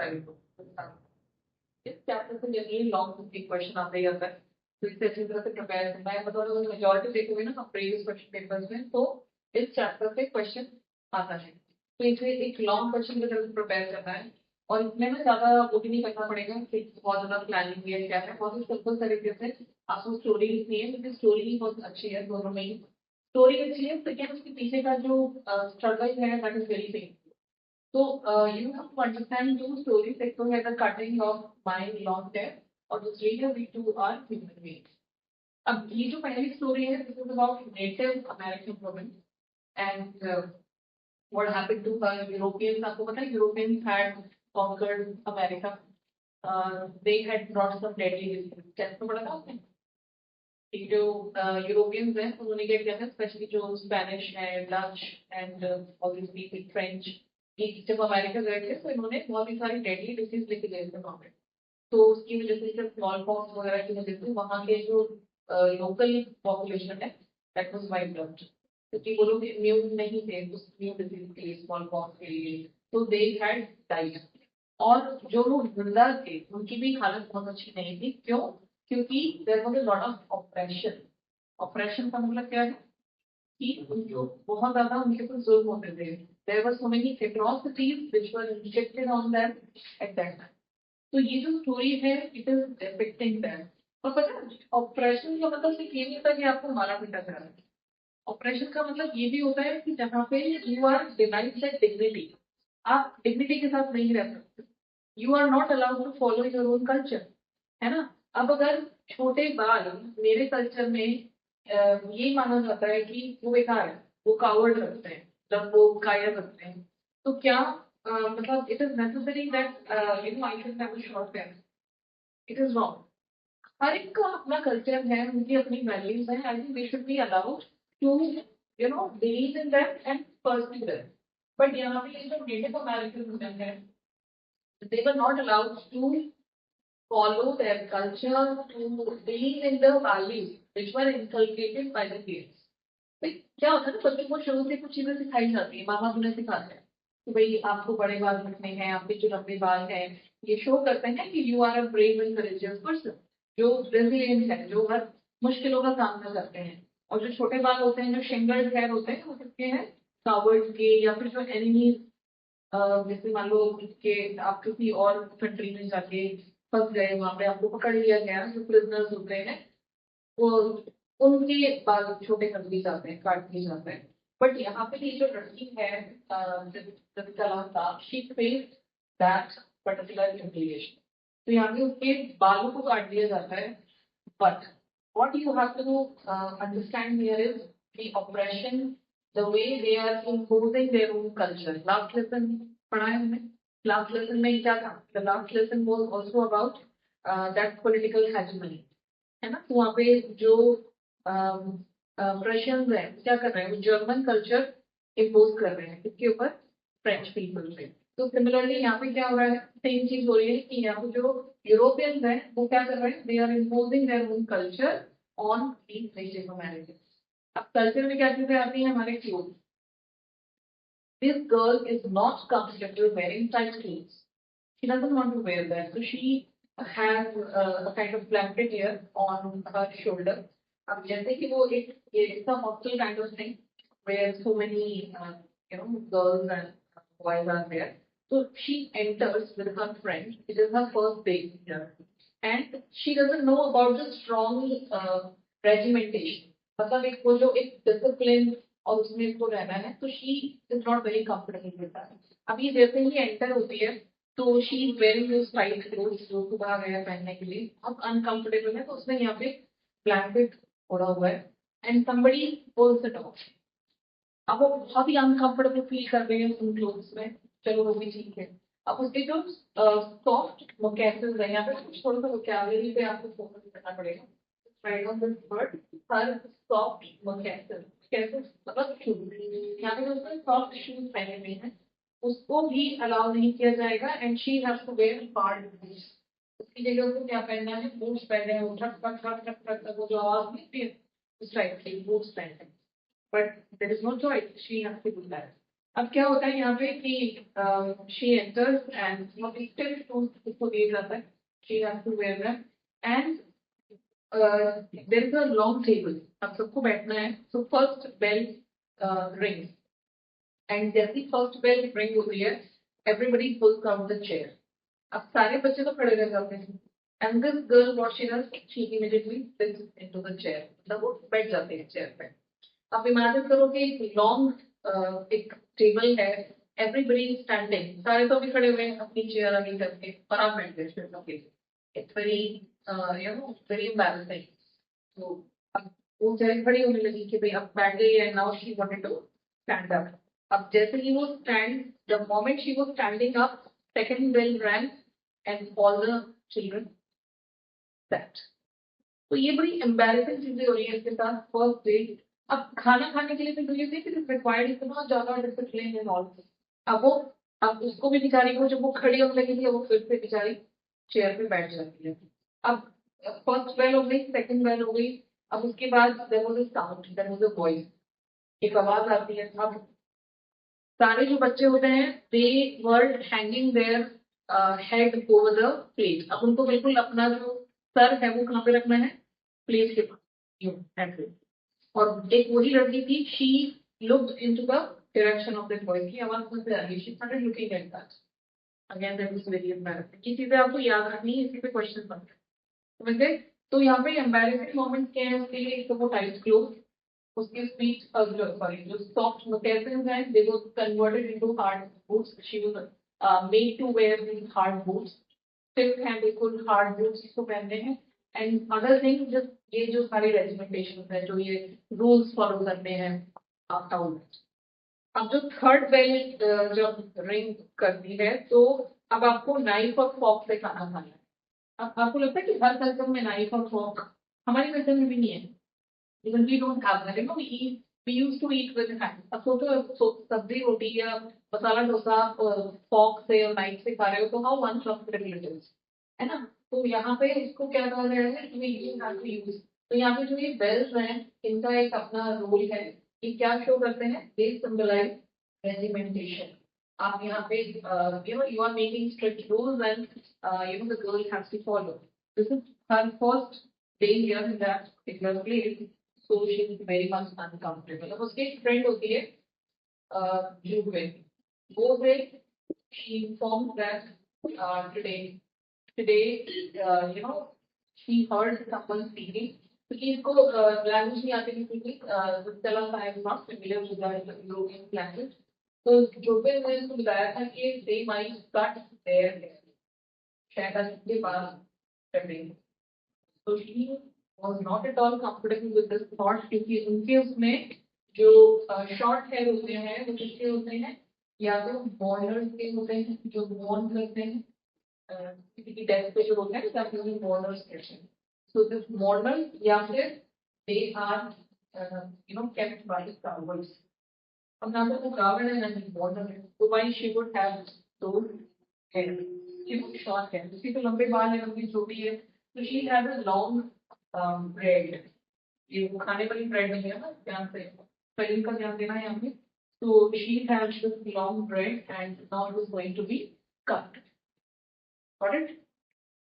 Very good. इस chapter से generally long question आते ही आता है, तो इससे अच्छी तरह से प्रिपेयर करना है। मतलब मेजोरिटी देखोगे ना प्रीवियस क्वेश्चन पेपर्स में, तो इस चैप्टर से क्वेश्चन आता है, तो इसे एक लॉन्ग क्वेश्चन की तरह से प्रिपेयर करना है। और इसमें ना ज्यादा वो भी नहीं करना पड़ेगा कि बहुत ज्यादा प्लानिंग है क्या है, बहुत ही सिंपल तरीके से आपको स्टोरी लिखनी है, क्योंकि स्टोरी ही बहुत अच्छी है दोनों में ही। स्टोरी अच्छी है, सेकेंड उसके पीछे का जो स्ट्रगल है that is very thing. So you have to understand two stories. एक तो है the cutting of my long hair और दूसरी है we two are human beings. अब ये जो पहली स्टोरी है this is about native American woman and what happened to her Europeans. आपको पता है Europeans had conquered America. They had brought some deadly diseases. कैसे तो पढ़ा था आपने? कि जो यूरोपियंस हैं उन्होंने क्या किया था, स्पेशली जो स्पेनिश है, डच एंड ऑब्वियसली फ्रेंच, ये जब अमेरिका गए थे तो इन्होंने बहुत ही सारी डेडली डिसीज लेके गए थे वहाँ पे। तो उसकी वजह से जब स्मॉल पॉक्स वगैरह की वजह से वहाँ के जो लोकल पॉपुलेशन है दैट वाज वाइप्ड आउट, क्योंकि वो लोग इम्यून नहीं थे उस न्यू डिसीज के लिए, स्मॉल पॉक्स के लिए, तो दे हैड डाइड। और जो लोग जिंदा थे उनकी भी हालत बहुत अच्छी नहीं थी। क्यों? क्योंकि there was a lot of operation. Operation का मतलब क्या है कि उनको बहुत ज्यादा उनके ऊपर जुल्म होते थे। There were so many atrocities which were injected on them at that time. तो ये जो स्टोरी है इट इज डिपिक्टिंग दैट। और पता है ऑपरेशन का मतलब सिर्फ ये नहीं होता कि आपको मारा पीटा जा रहा है। ऑपरेशन का मतलब ये भी होता है कि जहाँ पे you are denied that dignity, आप डिग्निटी के साथ नहीं रह सकते, you are not allowed to follow your own culture, है ना। अब अगर छोटे बाल मेरे कल्चर में ये माना जाता है कि वो बेकार है, वो कावर्ड रखते हैं, मतलब वो कायर रखते हैं, तो क्या मतलब it is necessary that you know I should have a short hair? It is wrong. हर एक का अपना कल्चर है, उनकी अपनी वैल्यूज हैं। I think they should be allowed to you know believe in that and pursue that. But यहाँ पे ये जो नेटिव अमेरिकन है, they were not allowed to follow their culture, to believe in the values which were inculcated by the parents. भाई क्या होता है ना, बच्चों को शुरू से कुछ चीजें सिखाई जाती है, माँ बाप उन्हें सिखाते हैं कि भाई आपको बड़े बाल रखने हैं, आपके जो लंबे बाल हैं ये शो करते हैं कि you are a brave and courageous person, जो रेजिलियंट है, जो हर मुश्किलों का सामना करते हैं। और जो छोटे बाल होते हैं, जो शिंगल्ड हेयर होते हैं, वो किसके हैं? कावर्ड्स के, या फिर जो एनिमीज, जैसे मान लो कि आप किसी और कंट्री में जाके फंस गए, वहां पे आपको पकड़ लिया गया, जो प्रिजनर्स होते हैं वो उनके बाल छोटे कर दिए जाते हैं, काट दिए जाते हैं। बट यहाँ पे ये जो लड़की है she faced that particular humiliation, तो यहाँ पे उसके बालों को काट दिया जाता है। But what you have to understand here is the oppression, the way they are imposing their own culture. Last lesson पढ़ा है हमने। Last lesson में क्या था? The last lesson was also about that political hegemony, है ना। तो वहाँ पे जो प्रशियंस हैं क्या कर रहे हैं, वो जर्मन कल्चर इम्पोज कर रहे हैं किसके ऊपर? फ्रेंच पीपल पे। तो सिमिलरली यहाँ पे क्या हो रहा है, सेम चीज हो रही है कि यहाँ पे जो यूरोपियंस हैं वो क्या कर रहे हैं, they are imposing their own culture on these native American. अब कल्चर में क्या चीजें आती हैं? हमारे cloth. This girl is not comfortable wearing tight clothes, she doesn't want to wear that, so she has a kind of blanket here on her shoulder. अब जैसे कि वो एक it's a hostel kind of thing where so many you know girls and boys are there. So she enters with her friend. It is her first day here, and she doesn't know about the strong regimentation. मतलब एक वो जो एक discipline और उसमें इसको रहना है, तो she is not very comfortable with that. अभी जैसे ही एंटर होती है तो she is wearing those tight clothes जो उसको कहा गया है पहनने के लिए, बहुत अनकंफर्टेबल है, तो उसने यहाँ पे ब्लैंकेट ओढ़ा हुआ है and somebody pulls it off. अब वो बहुत ही अनकंफर्टेबल फील कर रहे हैं उन क्लोथ्स में, चलो वो भी ठीक है। अब उसके जो सॉफ्ट मोकैसेस है, यहाँ पे कुछ थोड़ा सा वोकैबुलरी पे आपको फोकस करना पड़ेगा। Right on this word, her soft moccasins, कैसे मतलब शूज, यहाँ पे जो उसने सॉफ्ट शूज पहने हुए हैं उसको भी अलाउ नहीं किया जाएगा and she has to wear hard boots. उसकी जगह उसको क्या पहनना है? बूट्स पहने, वो ठक ठक ठक ठक ठक ठक वो जो आवाज निकलती है उस टाइप की बूट्स पहने। But there is no choice, she has to do that. अब क्या होता है यहाँ पे कि she enters and still shoes इसको दिए जाता है, she has to wear that and there is a long table, अब सबको बैठना है, so first bell rings and जैसी फर्स्ट बेल रिंग होती है everybody pulls out the chair, अब सारे बच्चे तो खड़े रह जाते हैं and this girl what she does she immediately sits into the chair, मतलब वो बैठ जाते हैं चेयर पे। अब इमेजिन करो कि एक लॉन्ग एक टेबल है, एवरीबडी स्टैंडिंग, सारे तो अभी खड़े हुए हैं अपनी चेयर अभी करके और आप बैठ गए चेयर पे, इट्स वेरी वेरी एम्बैरेसिंग। तो अब वो बेचारी खड़ी होने लगी कि भाई अब बैठ गई है, now she wanted to stand up. अब जैसे ही वो stand, the moment she was standing up, second bell rang and all the children sat. तो ये बड़ी एम्बैरेसिंग चीजें हो रही है इसके साथ फर्स्ट डे। अब खाना खाने के लिए तो you think it is required इतना ज्यादा डिसिप्लिन एंड ऑल। अब वो अब उसको भी बेचारी को जब वो खड़ी होने लगी थी वो फिर से बेचारी चेयर पे बैठ जाती है। अब फर्स्ट बेल हो गई, सेकंड बेल हो गई, अब उसके बाद there was a sound, there was a voice, एक आवाज आती है। अब सारे जो बच्चे होते हैं they were hanging their head over the plate, अब उनको बिल्कुल अपना जो सर है वो कहाँ पे रखना है, प्लेट के पास, यूं ऐसे। और एक वही लड़की थी, she looked into the direction of that voice की आवाज कहाँ से आ रही है, she started looking at that. Again that was very embarrassing, ये चीजें आपको याद रखनी है, इसी पे क्वेश्चन बनते हैं। समझ गए? तो यहाँ पे एम्बैरेसिंग मोमेंट्स क्या है उसके लिए, एक तो वो टाइट क्लोथ, उसके स्पीच सॉरी जो सॉफ्ट मोकेशंस हैं they were converted into hard boots, she was made to wear these hard boots, stiff हैं बिल्कुल, हार्ड बूट्स इसको पहनने हैं। एंड अदर थिंग जस्ट ये जो सारी रेजिमेंटेशन है, जो ये रूल्स फॉलो करने हैं टाउन में। अब जो थर्ड बेल जब रिंग करती है तो अब आपको नाइफ और फॉर्क से खाना खाना है। अब आपको लगता है कि हर कल्चर में नाइफ और फॉर्क, हमारे कल्चर में भी नहीं है, even we don't have that, you know, we used to eat with hands। अब सोचो सब्जी रोटी या मसाला डोसा फॉक से और नाइफ से खा रहे हो तो हाउ अनकंफर्टेबल है ना। तो यहाँ पे इसको क्या कहा गया है कि you have to use, तो यहाँ पे जो ये बेल्स हैं इनका एक अपना रोल है, ये क्या शो करते हैं, दे सिंबलाइज रेजिमेंटेशन। आप यहाँ पे you are making strict rules and the girl has to follow, this is her first day here in that particular place, so she is very much uncomfortable। अब उसकी एक फ्रेंड होती है जुबे, वो से she informed that today she heard someone speaking, क्योंकि इसको language नहीं आती किसी की, चला I am not familiar with the European language. तो जुबे ने इसको बताया था कि दे माइट कट देयर शायद के पास कटिंग, तो she was not at all comfortable with this thought, क्योंकि उनके उसमें जो शॉर्ट हेयर होते हैं वो किसके होते हैं, या तो मॉर्नर्स के होते हैं जो मॉर्न करते हैं किसी की डेथ पे जो होते हैं that is mourners section, so this mourner या फिर they are kept by cowards. अब ना तो वो कावर्ड है ना ही मॉर्नर है, तो why she would have those hair, short hair, किसी तो लंबे बाल है उनकी छोटी है, तो she has a long braid, ये वो खाने वाली ब्रेड नहीं है ना, ध्यान से स्पेलिंग का ध्यान देना है यहाँ पे। तो she has this long braid and now it is going to be cut, got it.